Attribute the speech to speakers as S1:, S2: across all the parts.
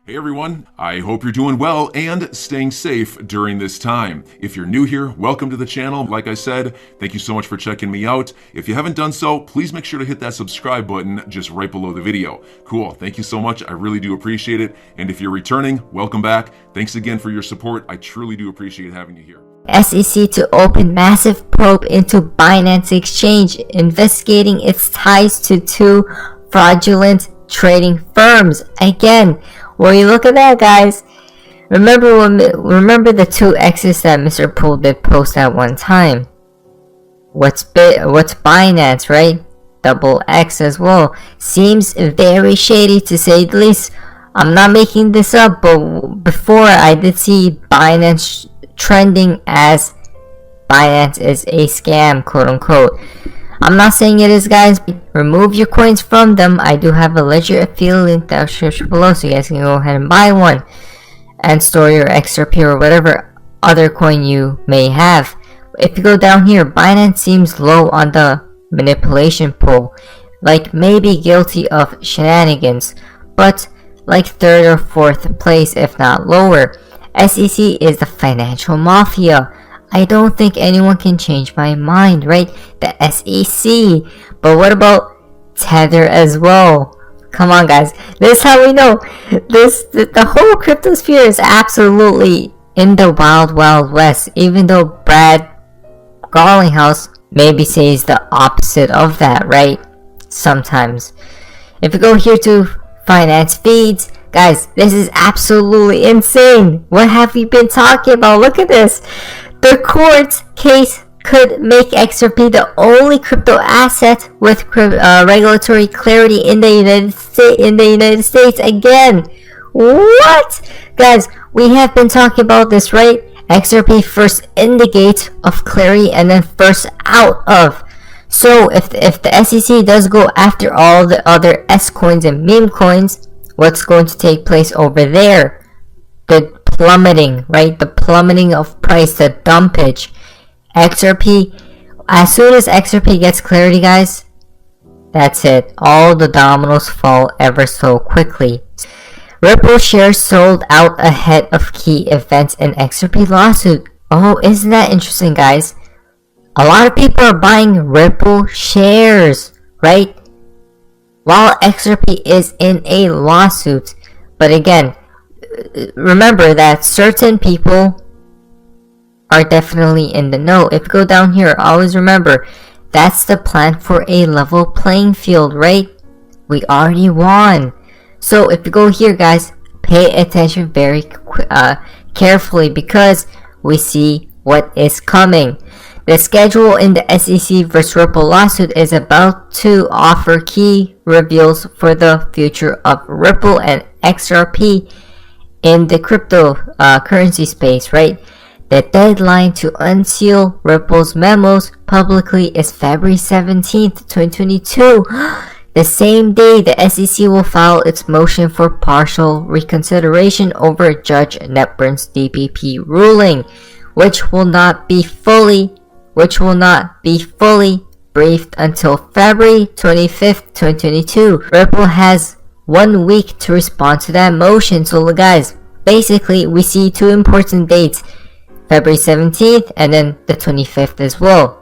S1: Hey everyone, I hope you're doing well and staying safe during this time. If you're new here, welcome to the channel. Like I said, thank you so much for checking me out. If you haven't done so, please make sure to hit that subscribe button just right below the video. Cool, thank you so much. I really do appreciate it. And if you're returning, welcome back. Thanks again for your support. I truly do appreciate having you here.
S2: SEC to open massive probe into Binance Exchange, investigating its ties to two fraudulent trading firms. Again, well, you look at that, guys. Remember the two X's that Mr. Poole did post at one time. What's Binance, right? Double X as well. Seems very shady to say the least. I'm not making this up, but before I did see Binance trending as Binance is a scam, quote unquote. I'm not saying it is, guys. Remove your coins from them. I do have a ledger affiliate link down description below, so you guys can go ahead and buy one and store your XRP or whatever other coin you may have. If you go down here, Binance seems low on the manipulation pool, like maybe guilty of shenanigans, but like third or fourth place, if not lower. SEC is the financial mafia. I don't think anyone can change my mind, right? The SEC. But what about Tether as well? Come on, guys. This is how we know. The whole crypto sphere is absolutely in the wild, wild west. Even though Brad Garlinghouse maybe says the opposite of that, right? Sometimes. If you go here to finance feeds, guys, this is absolutely insane. What have we been talking about? Look at this. The court's case could make XRP the only crypto asset with regulatory clarity in the United States again. What? Guys, we have been talking about this, right? XRP first in the gate of clarity and then first out of. So if the SEC does go after all the other S coins and meme coins, what's going to take place over there? The plummeting, right? The plummeting of price, the dumpage. XRP, as soon as XRP gets clarity, guys, that's it. All the dominoes fall ever so quickly. Ripple shares sold out ahead of key events in XRP lawsuit. Oh, isn't that interesting, guys? A lot of people are buying Ripple shares, right? While XRP is in a lawsuit. But again, remember that certain people are definitely in the know. If you go down here, always remember, that's the plan for a level playing field, right? We already won. So if you go here, guys, pay attention very carefully because we see what is coming. The schedule in the SEC vs Ripple lawsuit is about to offer key reveals for the future of Ripple and XRP in the cryptocurrency space, right? The deadline to unseal Ripple's memos publicly is February 17th, 2022. The same day, the SEC will file its motion for partial reconsideration over Judge Netburn's DPP ruling, which will not be fully briefed until February 25th, 2022. Ripple has 1 week to respond to that motion. So guys, basically we see two important dates, February 17th and then the 25th as well.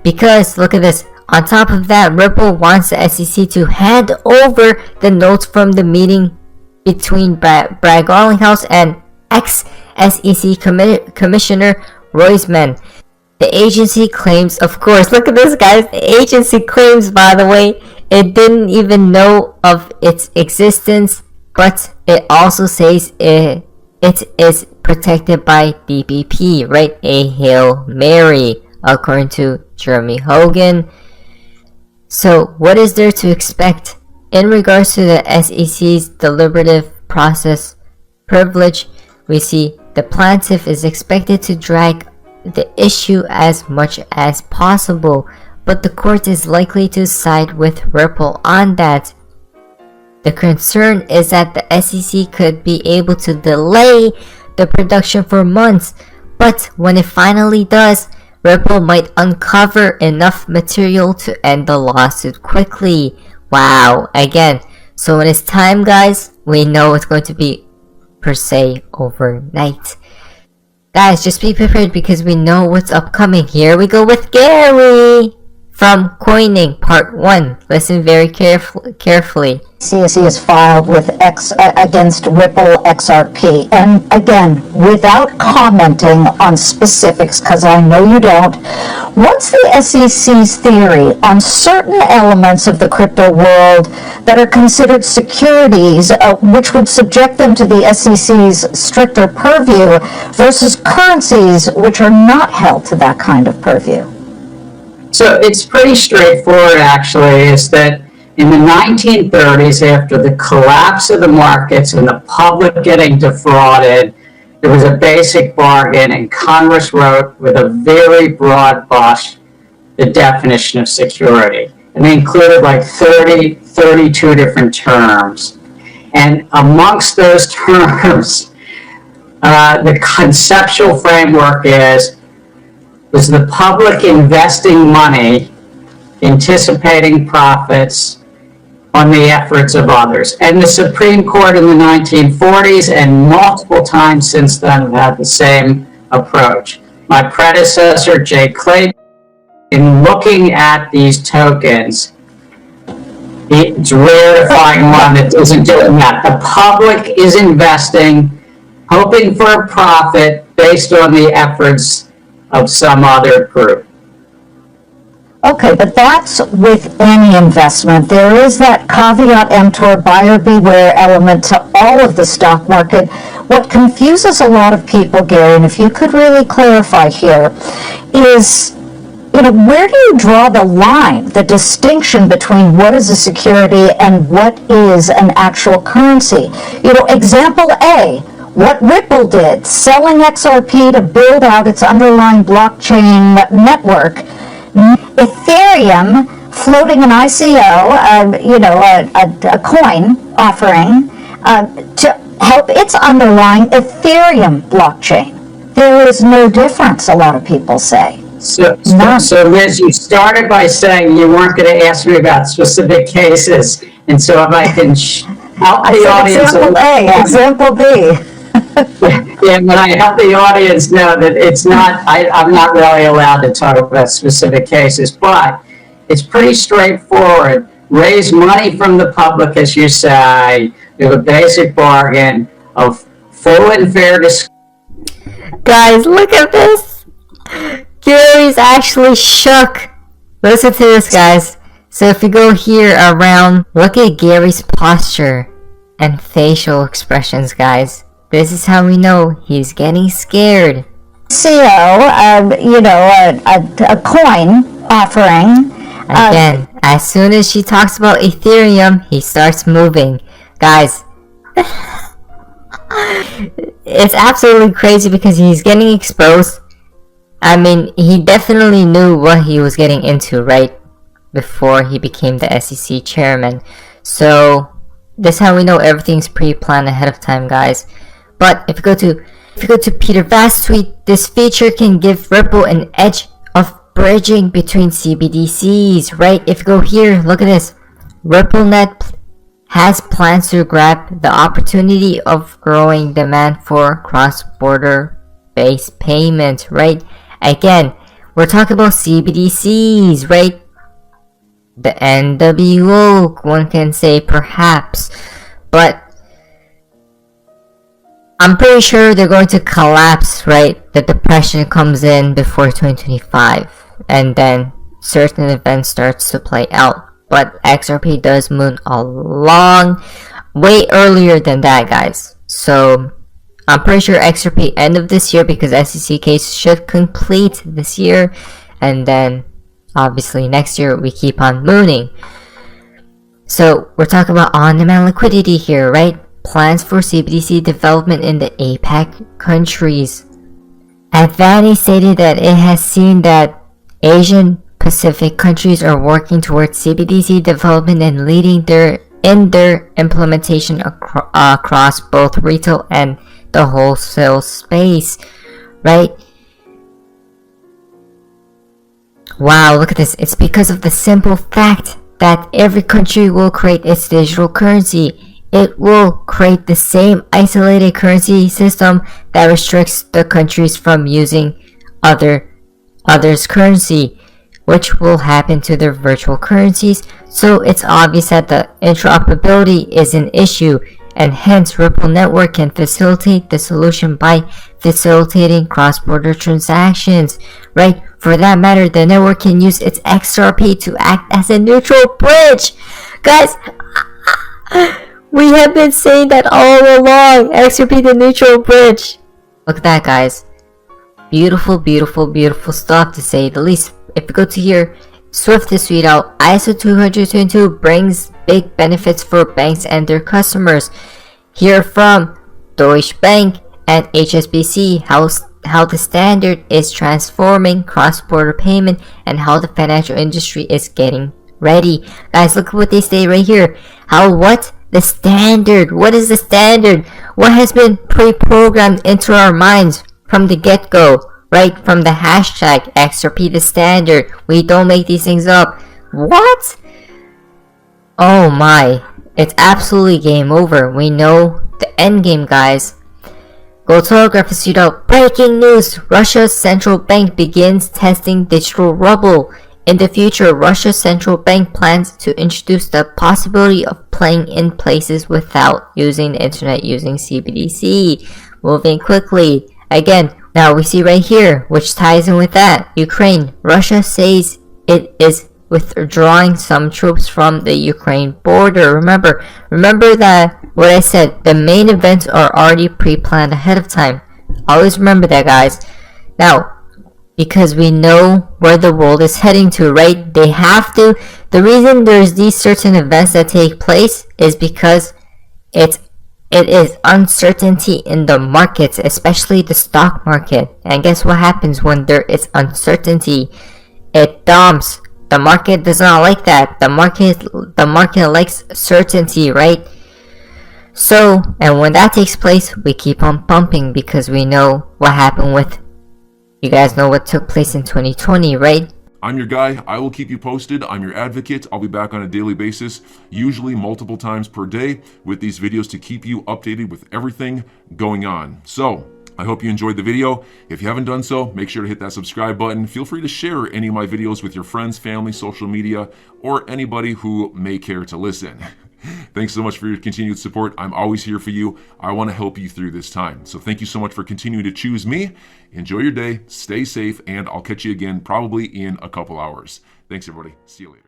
S2: Because look at this, on top of that, Ripple wants the SEC to hand over the notes from the meeting between Brad Garlinghouse and ex-SEC Commissioner Roisman. The agency claims, of course, look at this, guys, the agency claims, by the way, it didn't even know of its existence, but it also says it is protected by DPP, right? A Hail Mary, according to Jeremy Hogan. So what is there to expect in regards to the SEC's deliberative process privilege? We see the plaintiff is expected to drag the issue as much as possible, but the court is likely to side with Ripple on that. The concern is that the SEC could be able to delay the production for months, but when it finally does, Ripple might uncover enough material to end the lawsuit quickly. Wow, again, so when it's time, guys, we know it's going to be per se overnight. Guys, just be prepared because we know what's upcoming. Here we go with Gary from Coining Part 1. Listen very carefully.
S3: CSE is filed with against Ripple XRP. And again, without commenting on specifics, because I know you don't, what's the SEC's theory on certain elements of the crypto world that are considered securities, which would subject them to the SEC's stricter purview, versus currencies which are not held to that kind of purview?
S4: So it's pretty straightforward, actually, is that in the 1930s, after the collapse of the markets and the public getting defrauded, there was a basic bargain, and Congress wrote with a very broad brush the definition of security. And they included like 32 different terms. And amongst those terms, the conceptual framework was the public investing money, anticipating profits on the efforts of others. And the Supreme Court in the 1940s and multiple times since then have had the same approach. My predecessor, Jay Clayton, in looking at these tokens, it's rare to find one that isn't doing that. The public is investing, hoping for a profit based on the efforts of some other group.
S3: Okay, but that's with any investment. There is that caveat emptor, buyer beware element to all of the stock market. What confuses a lot of people, Gary, and if you could really clarify here, is, where do you draw the line, the distinction between what is a security and what is an actual currency? Example A, what Ripple did, selling XRP to build out its underlying blockchain network. Ethereum floating an ICO, a coin offering to help its underlying Ethereum blockchain. There is no difference, a lot of people say.
S4: So Liz, you started by saying you weren't going to ask me about specific cases, and so if I can help the audience.
S3: Example A, example B.
S4: Yeah, but I help the audience know that it's not, I'm not really allowed to talk about specific cases, but it's pretty straightforward. Raise money from the public, as you say, do a basic bargain of full and fair disclosure.
S2: Guys, look at this. Gary's actually shook. Listen to this, guys. So if you go here around, look at Gary's posture and facial expressions, guys. This is how we know he's getting scared.
S3: A coin offering.
S2: Again, as soon as she talks about Ethereum, he starts moving. Guys, it's absolutely crazy because he's getting exposed. I mean, he definitely knew what he was getting into, right? Before he became the SEC chairman. So, that's how we know everything's pre-planned ahead of time, guys. But if you go to Peter Vast's tweet, this feature can give Ripple an edge of bridging between CBDCs, right? If you go here, look at this. RippleNet has plans to grab the opportunity of growing demand for cross-border based payments, right? Again, we're talking about CBDCs, right? The NWO, one can say perhaps, but I'm pretty sure they're going to collapse, right? The depression comes in before 2025, and then certain events starts to play out. But XRP does move along way earlier than that, guys. So I'm pretty sure XRP end of this year, because SEC case should complete this year, and then obviously next year we keep on mooning. So we're talking about on-demand liquidity here, right? Plans for CBDC development in the APAC countries. Advani stated that it has seen that Asian Pacific countries are working towards CBDC development and leading their implementation across both retail and the wholesale space, right? Wow, look at this. It's because of the simple fact that every country will create its digital currency. it will create the same isolated currency system that restricts the countries from using others' currency, which will happen to their virtual currencies. So it's obvious that the interoperability is an issue, and hence Ripple Network can facilitate the solution by facilitating cross-border transactions, right? For that matter, the network can use its XRP to act as a neutral bridge. Guys, we have been saying that all along. XRP the neutral bridge. Look at that, guys. Beautiful, beautiful, beautiful stuff, to say the least. If you go to here, Swift is tweet out, ISO 222 brings big benefits for banks and their customers. Hear from Deutsche Bank and HSBC how the standard is transforming cross-border payment and how the financial industry is getting ready. Guys, look at what they say right here. What is the standard? What has been pre-programmed into our minds from the get-go, right? From the hashtag XRP the standard. We don't make these things up. What? Oh my. It's absolutely game over. We know the end game, guys. Gold Telegraph is tweeted out, breaking news! Russia's central bank begins testing digital ruble. In the future, Russia's central bank plans to introduce the possibility of playing in places without using the internet using CBDC. Moving quickly. Again, now we see right here, which ties in with that. Ukraine. Russia says it is withdrawing some troops from the Ukraine border. Remember that what I said, the main events are already pre-planned ahead of time. Always remember that, guys. Now, because we know where the world is heading to, right? They have to. The reason there's these certain events that take place is because it is uncertainty in the markets, especially the stock market. And guess what happens when there is uncertainty? It dumps. The market does not like that. The market likes certainty, right? So, and when that takes place, we keep on pumping because we know what happened with, you guys know what took place in 2020, right?
S1: I'm your guy. I will keep you posted. I'm your advocate. I'll be back on a daily basis, usually multiple times per day, with these videos to keep you updated with everything going on. So, I hope you enjoyed the video. If you haven't done so, make sure to hit that subscribe button. Feel free to share any of my videos with your friends, family, social media, or anybody who may care to listen. Thanks so much for your continued support. I'm always here for you. I want to help you through this time. So thank you so much for continuing to choose me. Enjoy your day, stay safe, and I'll catch you again probably in a couple hours. Thanks, everybody. See you later.